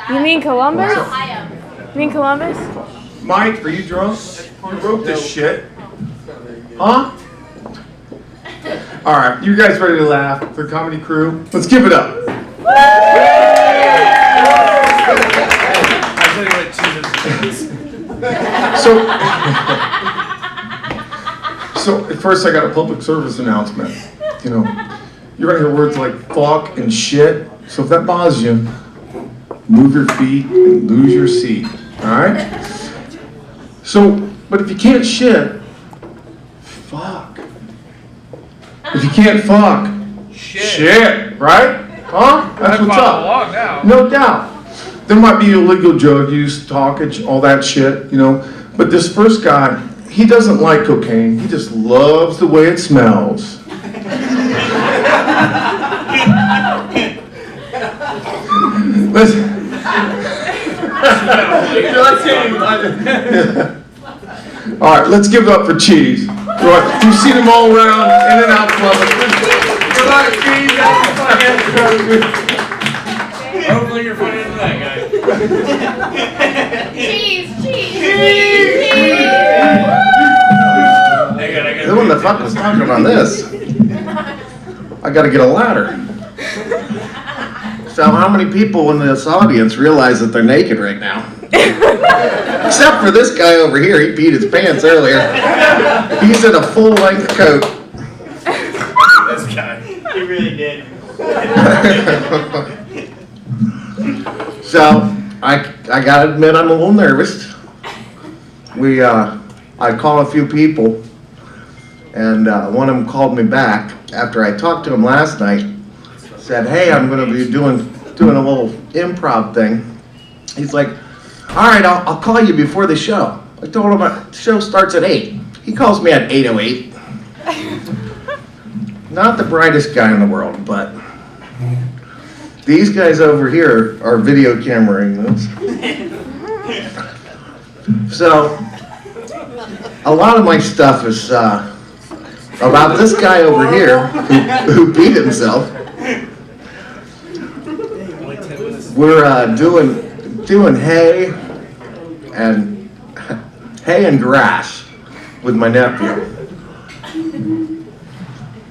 You mean Columbus? Ohio. You mean Columbus? Mike, are you drunk? You wrote this shit. Huh? Alright, you guys ready to laugh? The comedy crew? Let's give it up. So at first I got a public service announcement. You know, you're gonna hear words like fuck and shit. So if that bothers you, move your feet and lose your seat. Alright? So, but if you can't shit, fuck. If you can't fuck, shit, right? Huh? That's what's up. No doubt. There might be illegal drug use, talkage, all that shit, you know. But this first guy, he doesn't like cocaine. He just loves the way it smells. Listen. All right, let's give it up for Cheese. Right. You've seen him all around, in and out club. Good luck, Cheese. Hopefully you're funny to that guy. Cheese. Who in the fuck was talking about this? I gotta get a ladder. So how many people in this audience realize that they're naked right now? Except for this guy over here, he peed his pants earlier. He's in a full-length coat. This guy. He really did. So I gotta admit I'm a little nervous. I called a few people, and one of them called me back after I talked to him last night. Said, hey, I'm gonna be doing a little improv thing. He's like, all right, I'll call you before the show. I told him the show starts at 8. He calls me at 8:08. Not the brightest guy in the world, but these guys over here are video cameraing this. So, a lot of my stuff is about this guy over here who beat himself. We're doing hay and grass with my nephew.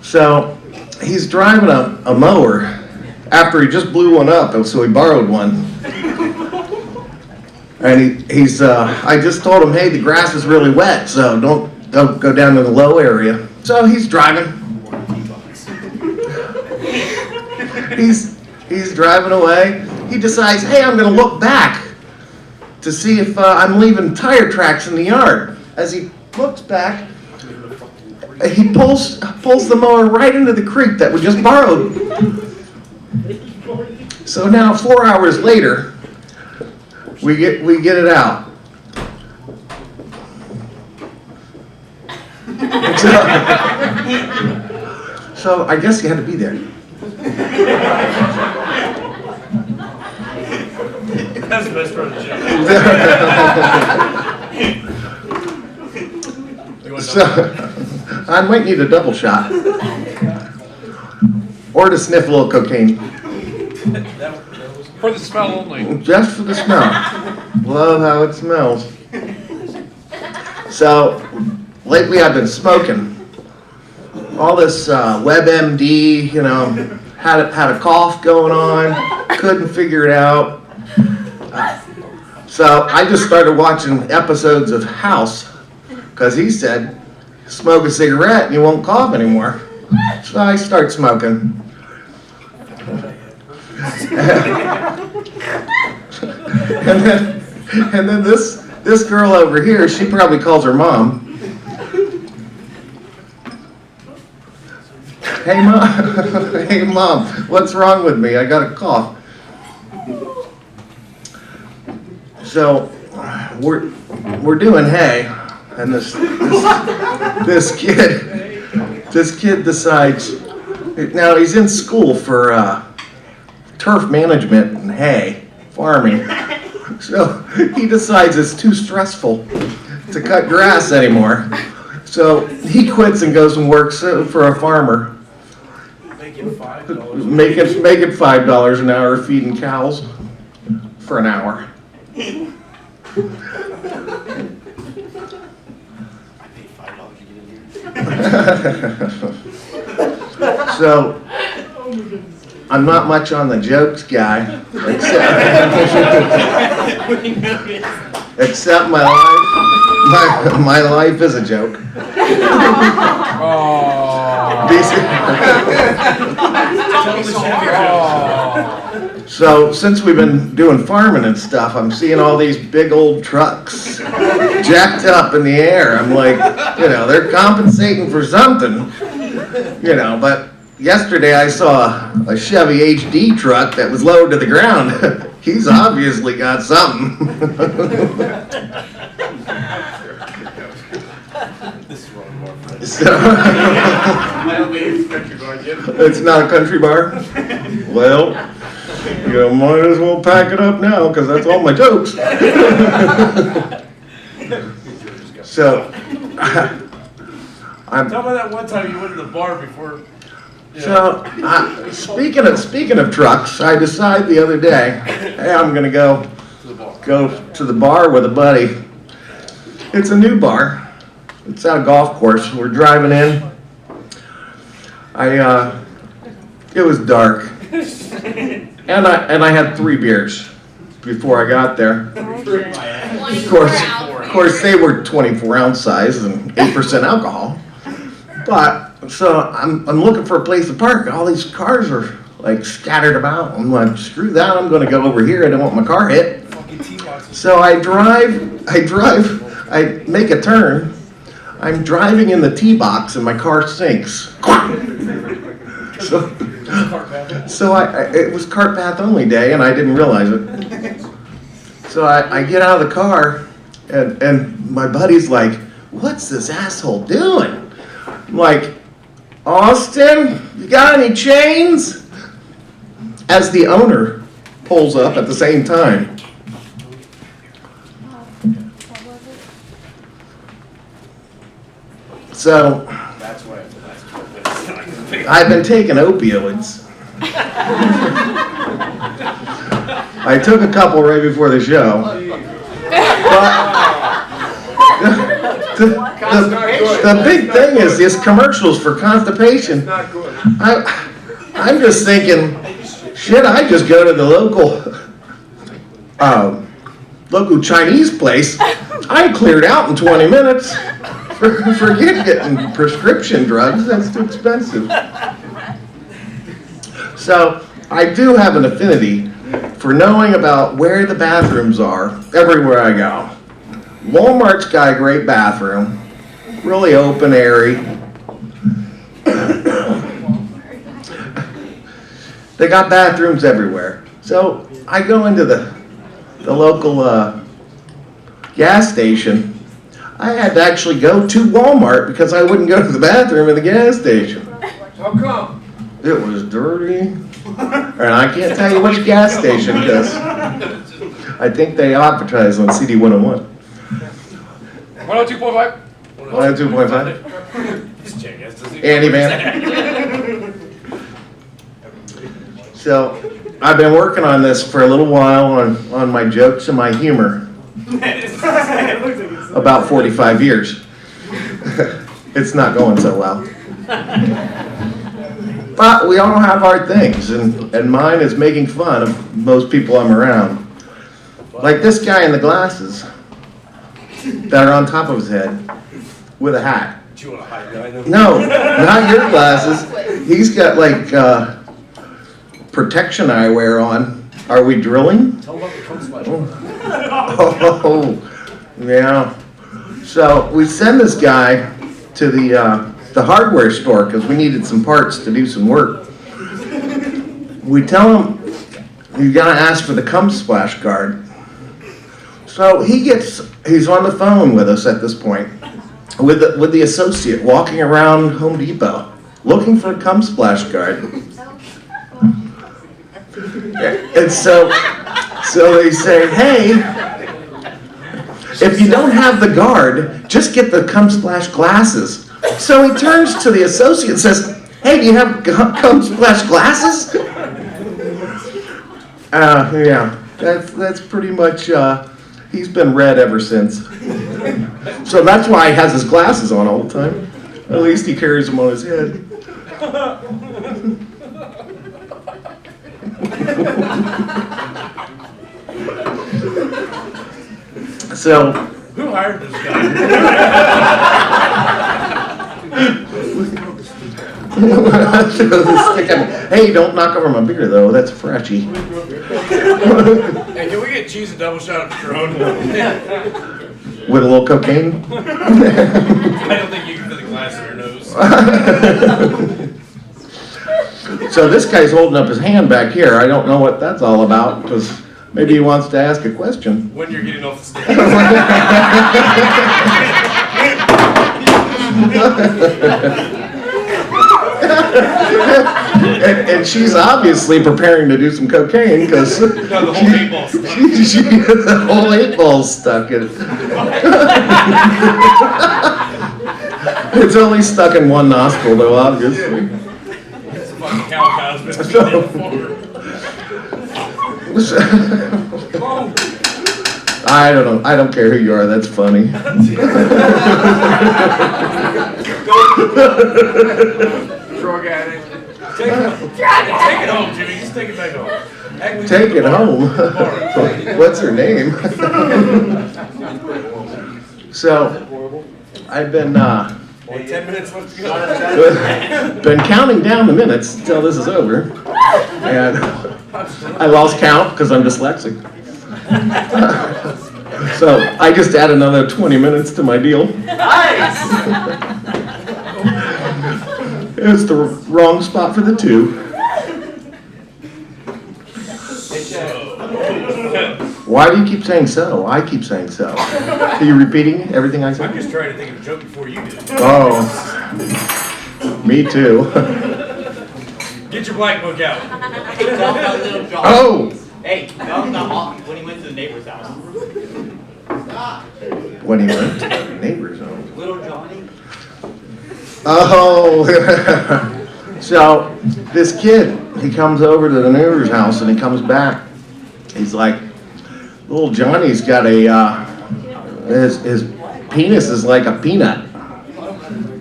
So he's driving a mower after he just blew one up, and so he borrowed one. And he's I just told him, hey, the grass is really wet, so don't go down to the low area. So he's driving. He's driving away. He decides, hey, I'm going to look back to see if I'm leaving tire tracks in the yard. As he looks back, he pulls the mower right into the creek that we just borrowed. So now 4 hours later, we get it out. So I guess you had to be there. That's the best part of the show. So I might need a double shot. Or to sniff a little cocaine. For the smell only. Just for the smell. Love how it smells. So, lately I've been smoking. All this WebMD, you know, had a cough going on, couldn't figure it out. So I just started watching episodes of House, because he said, smoke a cigarette and you won't cough anymore. So I start smoking. and then this girl over here, she probably calls her mom. Hey mom, hey mom, what's wrong with me? I got a cough. So we're doing hay, and this kid decides. Now he's in school for turf management and hay farming. So he decides it's too stressful to cut grass anymore. So he quits and goes and works for a farmer. Making $5 an hour feeding cows. for an hour. So, I'm not much on the jokes guy, except my life is a joke. So since we've been doing farming and stuff, I'm seeing all these big old trucks jacked up in the air. I'm like, they're compensating for something, but yesterday I saw a Chevy HD truck that was lowered to the ground. He's obviously got something. It's not a country bar? Well, might as well pack it up now because that's all my jokes. So, Tell me that one time you went to the bar before. So, speaking of trucks, I decided the other day, hey, I'm gonna go to the bar with a buddy. It's a new bar. It's at a golf course. We're driving in. It was dark, and I had 3 beers before I got there. Of course, they were 24-ounce size and 8% alcohol. But so I'm looking for a place to park. All these cars are like scattered about. I'm like, screw that. I'm going to go over here. I don't want my car hit. So I make a turn. I'm driving in the tee box and my car sinks. So it was cart path only day and I didn't realize it. So I get out of the car and my buddy's like, what's this asshole doing? I'm like, Austin, you got any chains? As the owner pulls up at the same time. So, I've been taking opioids. I took a couple right before the show. But the big thing is these commercials for constipation. I'm just thinking, shit, I just go to the local Chinese place. I cleared out in 20 minutes. Forget getting prescription drugs, that's too expensive. So, I do have an affinity for knowing about where the bathrooms are everywhere I go. Walmart's got a great bathroom, really open, airy. They got bathrooms everywhere. So I go into the local gas station. I had to actually go to Walmart because I wouldn't go to the bathroom in the gas station. How come? It was dirty. And I can't tell you which gas station because I think they advertise on CD 101. 102.5? 102.5? Andy man. So, I've been working on this for a little while on my jokes and my humor. About 45 years. It's not going so well. But we all have our things, and mine is making fun of most people I'm around. Like this guy in the glasses that are on top of his head with a hat. Do you want to hide behind them? No, not your glasses. He's got like protection eyewear on. Are we drilling? Tell them about the coat sweater. Oh, yeah. So we send this guy to the hardware store because we needed some parts to do some work. We tell him you gotta ask for the cum splash guard. So he's on the phone with us at this point, with the associate walking around Home Depot looking for a cum splash guard. And so they say, hey, if you don't have the guard, just get the cum splash glasses. So he turns to the associate and says, hey, do you have cum splash glasses? Yeah. That's pretty much, he's been red ever since. So that's why he has his glasses on all the time. At least he carries them on his head. So, Who hired this guy? hey, don't knock over my beer though, that's freshy. Hey, can we get cheese and double shot of Patron? With a little cocaine? I don't think you can fit the glass in your nose. So this guy's holding up his hand back here. I don't know what that's all about, because maybe he wants to ask a question. When you're getting off the stage. And she's obviously preparing to do some cocaine, because No, the whole 8 ball stuck. the whole 8 ball's stuck in it. It's only stuck in one nostril though, obviously. It's a fucking cow cow's been feeding forward. I don't know. I don't care who you are. That's funny. Drug addict. Take it home, Jimmy. Just take it back home. Take it home. What's her name? So, I've been 10 minutes left to go. been counting down the minutes until this is over, and I lost count because I'm dyslexic. So I just add another 20 minutes to my deal. Nice! It's the wrong spot for the 2. Why do you keep saying so? I keep saying so. Are you repeating everything I I'm said? just trying to think of a joke before you did. Oh, me too. Get your black book out. Hey, tell about Little Johnny. Oh, Hey, tell about when he went to the neighbor's house. when he went to the neighbor's home. Little Johnny? Oh, so this kid, he comes over to the neighbor's house and he comes back. He's like, little Johnny's got a, his penis is like a peanut.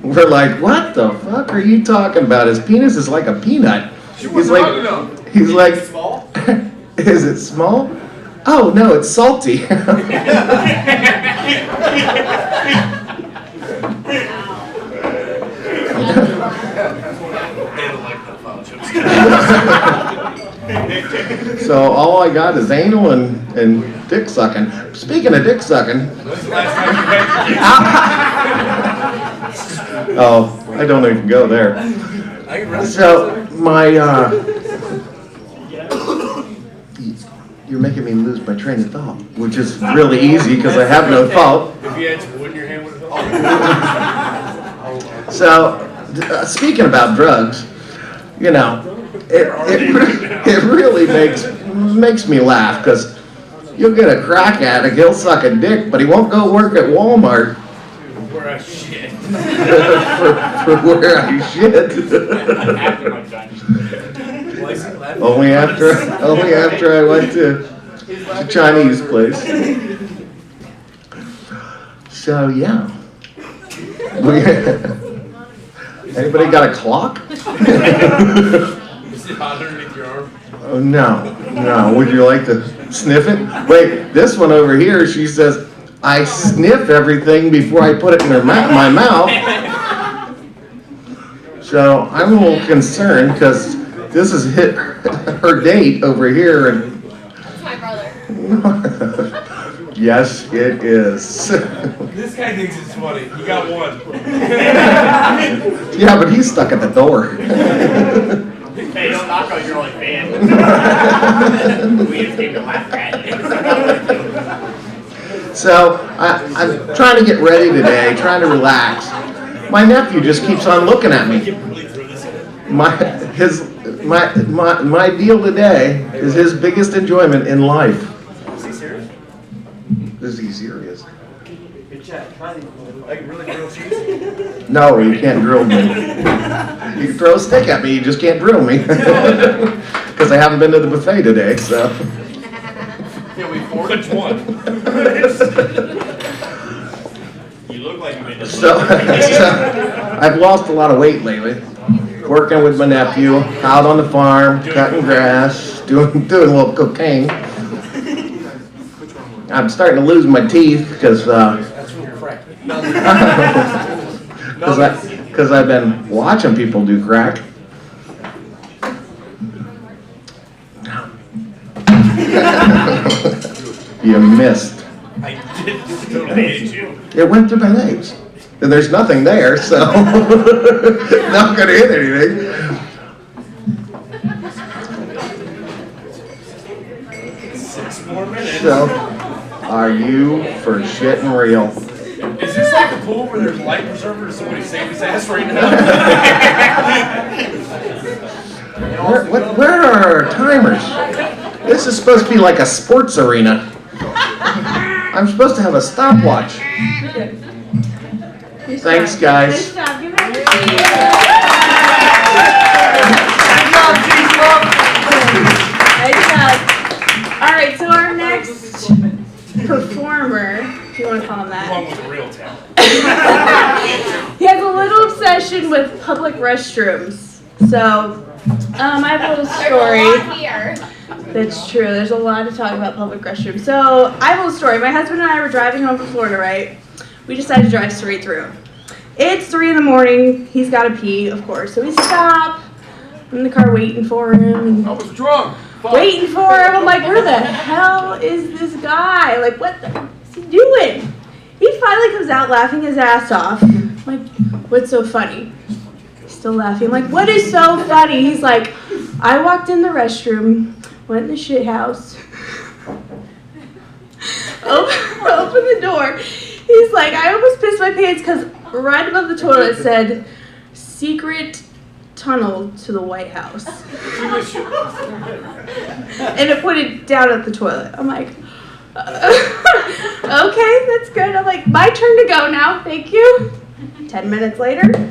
We're like, what the fuck are you talking about? His penis is like a peanut. He's like, Small? is it small? Oh, no, it's salty. They don't like that file jokes. So all I got is anal and dick sucking. Speaking of dick sucking, When's the last time you had oh, I don't even go there. I can run So my, you're making me lose my train of thought, which is really easy because I have no thought. If you had some wood in your hand, would it help? So, speaking about drugs, you know, it really makes me laugh because you'll get a crack addict, he'll suck a dick, but he won't go work at Walmart Where I shit. for where I shit. After my Johnny. Why is he laughing? only after I went to Chinese place. So yeah. Anybody got a clock? Is it hot underneath your arm? Oh, no. Would you like to sniff it? Wait, this one over here, she says, I sniff everything before I put it in my mouth. So I'm a little concerned because this is her date over here. And That's my brother. yes, it is. This guy thinks it's funny. You got one. Yeah, but he's stuck at the door. Hey, don't knock on your only fan. We just came to laugh at it. So I'm trying to get ready today, trying to relax. My nephew just keeps on looking at me. My deal today is his biggest enjoyment in life. Is he serious? Is he serious? Like really grilled cheese? No, you can't drill me. You can throw a stick at me, you just can't drill me. Because I haven't been to the buffet today, so. Which one? You look like you've been So I've lost a lot of weight lately. Working with my nephew, out on the farm, cutting grass, doing a little cocaine. I'm starting to lose my teeth because because I've been watching people do crack. You missed. I did totally hate you. It went through my legs. And there's nothing there, so not gonna hit anything. 6 more minutes. So, are you for shitting real? Is this like the pool where there's life preservers? Somebody save his ass right now? Where are our timers? This is supposed to be like a sports arena. I'm supposed to have a stopwatch. Thanks, guys. Good job. Give it up. Nice job. All right, so our next performer, if you want to call him that, One with a real talent. he has a little obsession with public restrooms. So, I have a little story. Here. That's true. There's a lot to talk about public restrooms. So, I have a little story. My husband and I were driving home from Florida, right? We decided to drive straight through. It's 3 in the morning. He's got to pee, of course. So we stop. I'm in the car waiting for him. I was drunk. Fuck. Waiting for him. I'm like, where the hell is this guy? Like, what is he doing? He finally comes out laughing his ass off. I'm like, what's so funny? He's still laughing. I'm like, what is so funny? He's like, I walked in the restroom, went in the shit house, opened the door. He's like, I almost pissed my pants because right above the toilet said, secret tunnel to the White House. And it pointed down at the toilet. I'm like, okay, that's good. I'm like, my turn to go now. Thank you. 10 minutes later.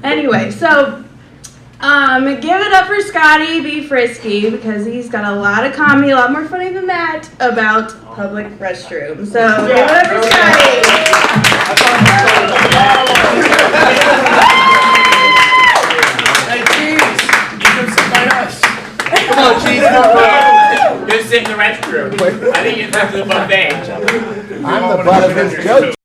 Anyway, so give it up for Scotty B. Frisky because he's got a lot of comedy, a lot more funny than that about public restrooms. So give it up for Scotty. Hey, cheese. You can sit by us. Come on, cheese. Go sit in the restroom. I think you're back to the buffet. I'm the butt of this joke.